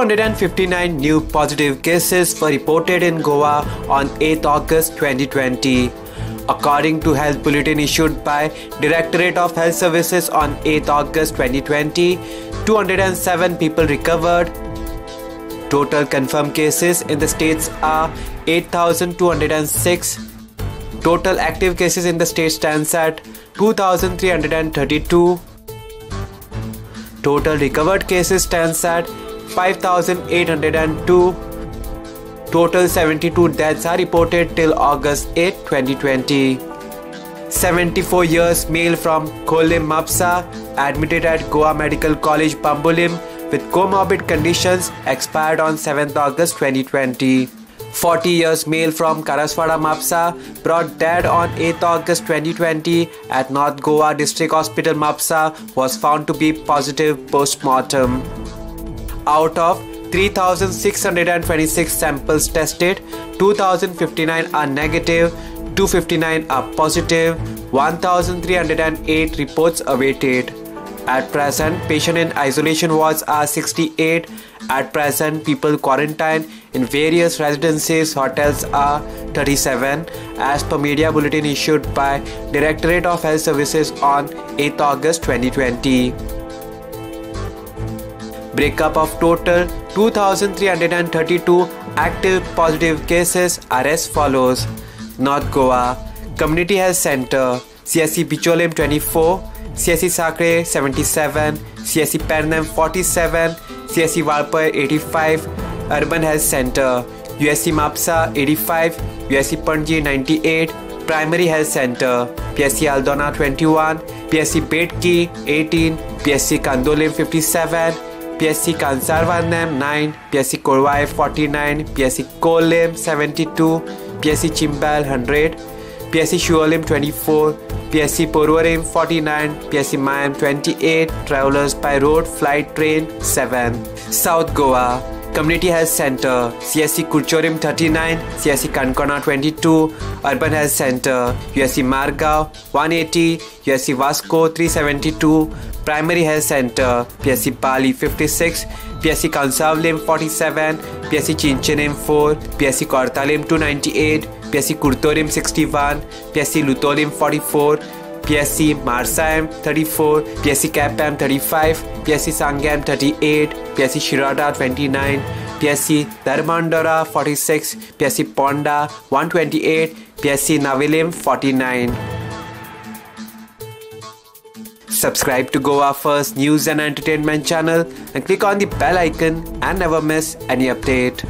259 new positive cases were reported in Goa on 8th August 2020. According to Health Bulletin issued by Directorate of Health Services on 8th August 2020, 207 people recovered. Total confirmed cases in the states are 8,206. Total active cases in the state stands at 2,332. Total recovered cases stands at 5,802. Total 72 deaths are reported till August 8, 2020. 74 years male from Kolim Mapsa admitted at Goa Medical College Pambulim with comorbid conditions expired on 7th August 2020. 40 years male from Karaswada Mapsa brought dead on 8th August 2020 at North Goa District Hospital Mapsa was found to be positive post-mortem. Out of 3,626 samples tested, 2,059 are negative, 259 are positive, 1,308 reports awaited. At present, patient in isolation wards are 68. At present, people quarantined in various residences, hotels are 37, as per media bulletin issued by Directorate of Health Services on 8th August 2020. Breakup of total 2,332 active positive cases are as follows. North Goa Community Health Center, CSC Bicholim 24, CSC Sakre 77, CSC Pernam 47, CSC Valpai 85, Urban Health Center, USC Mapsa 85, USC Panji 98, Primary Health Center, PSC Aldona 21, PSC Betki 18, PSC Kandolim 57, PSC Kansarvanam 9, PSC Korwai 49, PSC Kolim 72, PSC Chimbal 100, PSC Shualim 24, PSC Porwarim 49, PSC Mayam 28, Travelers by Road, Flight, Train 7. South Goa Community Health Center, CSC Kurchorim 39, CSC Kankona 22, Urban Health Center, USC Margao 180, USC Vasco 372, Primary Health Center, PSC Pali 56, PSC Kansavlim 47, PSC Chinchanim 4, PSC Kortalim 298, PSC Kurtorim 61, PSC Lutolim 44, PSC Marsayam 34, PSC Kapam 35, PSC Sangam 38, PSC Shirada 29, PSC Dharmandara 46, PSC Ponda 128, PSC Navilim 49. Subscribe to Goa First News and Entertainment channel and click on the bell icon and never miss any update.